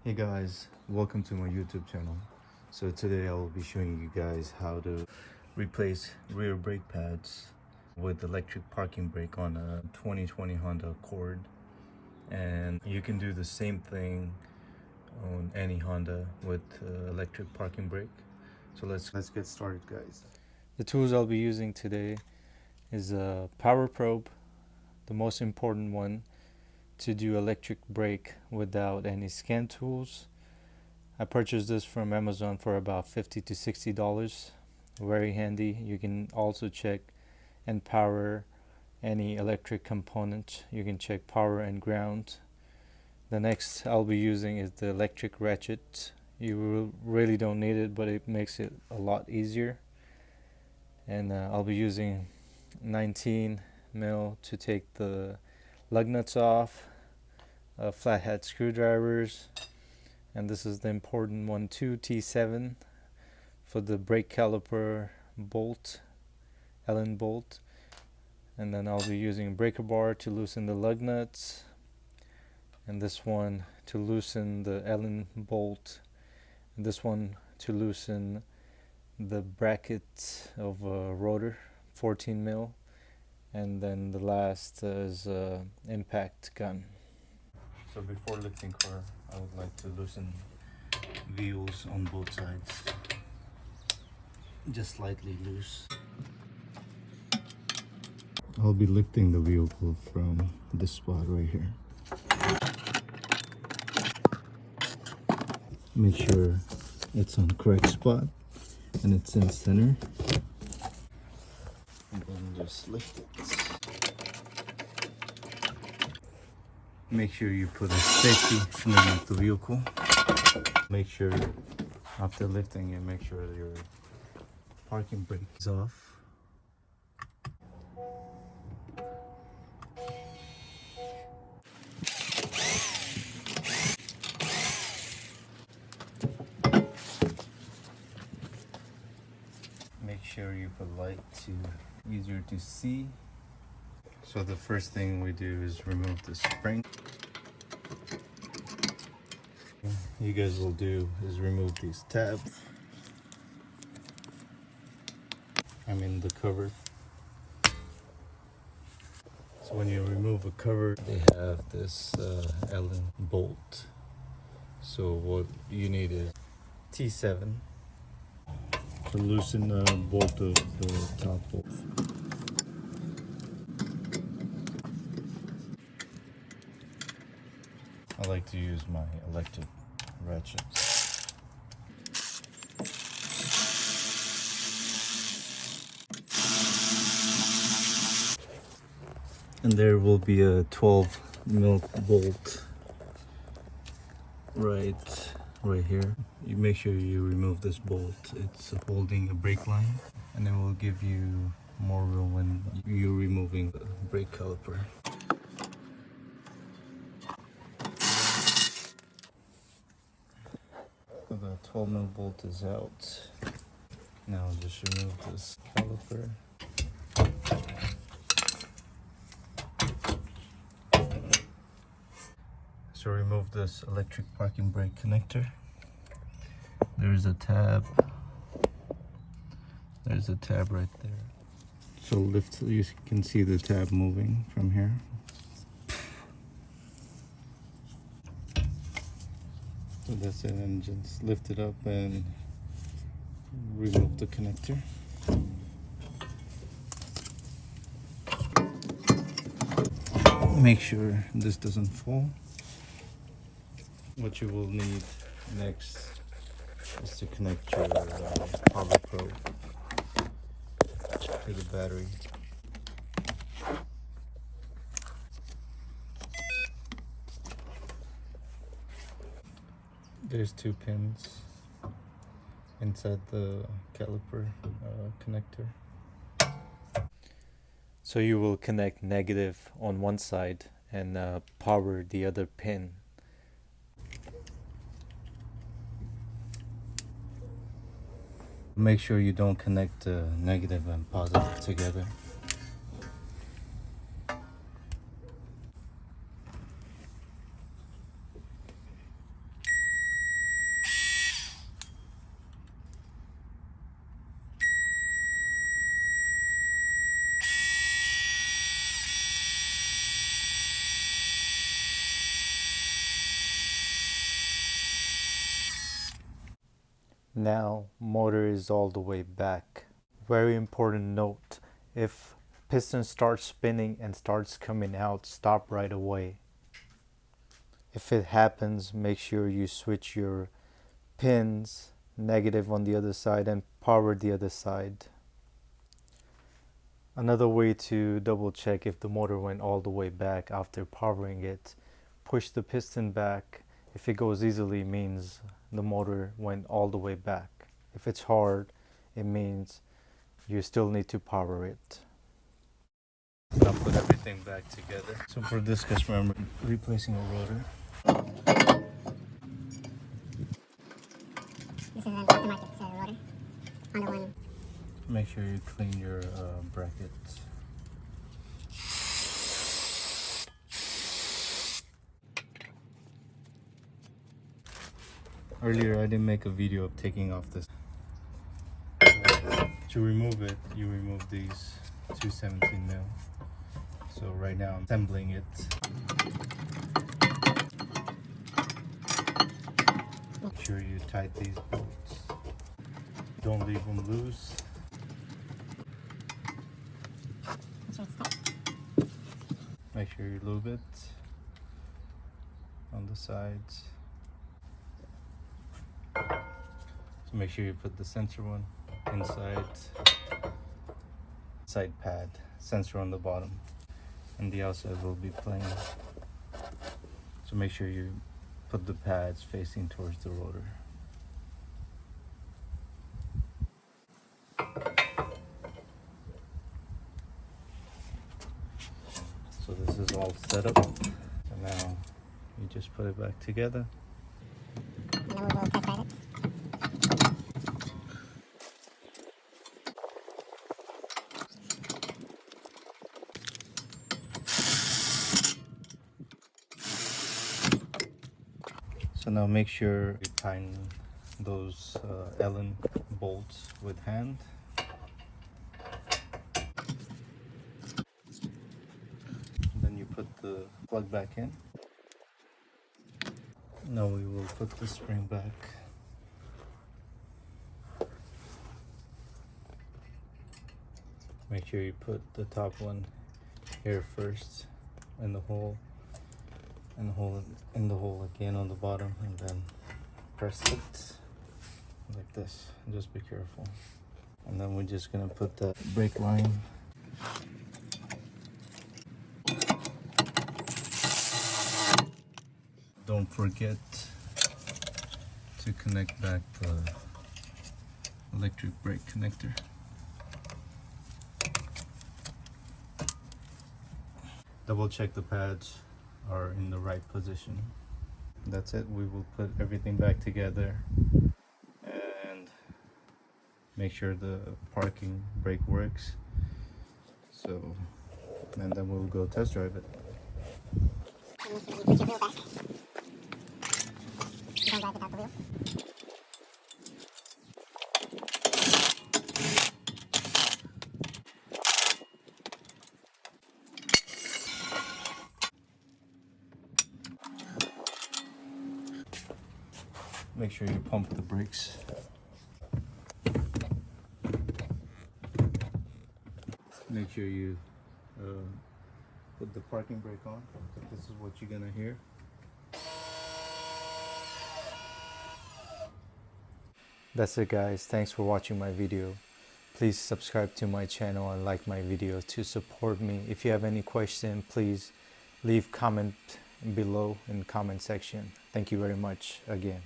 Hey guys, welcome to my YouTube channel. So today I will be showing you guys how to replace rear brake pads with electric parking brake on a 2020 Honda Accord. And you can do the same thing on any Honda with electric parking brake. So let's get started, guys. The tools I'll be using today is a power probe, the most important one to do electric brake without any scan tools. I purchased this from Amazon for about $50 to $60. Very handy. You can also check and power any electric component. You can check power and ground. The next I'll be using is the electric ratchet. You really don't need it, but it makes it a lot easier. And I'll be using 19 mil to take the lug nuts off, flathead screwdrivers, and this is the important one too, T7 for the brake caliper bolt, Allen bolt. And then I'll be using a breaker bar to loosen the lug nuts, and this one to loosen the Allen bolt, and this one to loosen the bracket of a rotor, 14 mil, and then the last is impact gun. So before lifting car, I would like to loosen wheels on both sides, just slightly loose. I'll be lifting the vehicle from this spot right here. Make sure it's on the correct spot and it's in center, and then just lift it. Make sure you put a safety underneath the vehicle. Make sure after lifting it, make sure your parking brake is off. Make sure you put light to easier to see. So the first thing we do is remove the spring. You guys will do is remove these tabs. The cover. So when you remove a cover, they have this Allen bolt. So what you need is T7 to loosen the bolt of the top bolt. I like to use my electric ratchets. And there will be a 12 mil bolt right here. You make sure you remove this bolt. It's holding a brake line, and it will give you more room when you're removing the brake caliper. So the 12 mil bolt is out. Now just remove this caliper. So remove this electric parking brake connector. There's a tab. There's a tab right there. So lift, you can see the tab moving from here. So that's it, and just lift it up and remove the connector. Make sure this doesn't fall. What you will need next is to connect your power probe to the battery. There's 2 pins inside the caliper connector. So you will connect negative on one side and power the other pin. Make sure you don't connect negative and positive together. Now motor is all the way back. Very important note, if piston starts spinning and starts coming out, stop right away. If it happens, make sure you switch your pins, negative on the other side, and power the other side. Another way to double check if the motor went all the way back after powering it, push the piston back. If it goes easily, it means the motor went all the way back. If it's hard, it means you still need to power it. I'll put everything back together. So for this customer, I'm replacing a rotor. This is an aftermarket rotor. Honda one. Make sure you clean your brackets. Earlier I didn't make a video of taking off this. To remove it, you remove these 217 mil. So right now I'm assembling it. Make sure you tight these bolts. Don't leave them loose. Make sure you lube it on the sides. So make sure you put the sensor one inside side pad, sensor on the bottom, and the outside will be plain. So make sure you put the pads facing towards the rotor. So this is all set up. So now you just put it back together. And then we will test drive it. So now make sure you tighten those Allen bolts with hand. Then you put the plug back in. Now we will put the spring back. Make sure you put the top one here first in the hole, and hold it in the hole again on the bottom, and then press it like this. Just be careful. And then we're just gonna put the brake line. Don't forget to connect back the electric brake connector. Double check the pads are in the right position. That's it. We will put everything back together and make sure the parking brake works. So, and then we'll go test drive it. And make sure that you put your wheel back. You don't drive without the wheel. Make sure you pump the brakes. Make sure you put the parking brake on. This is what you're gonna hear. That's it guys, thanks for watching my video. Please subscribe to my channel and like my video to support me. If you have any question, please leave comment below in the comment section. Thank you very much again.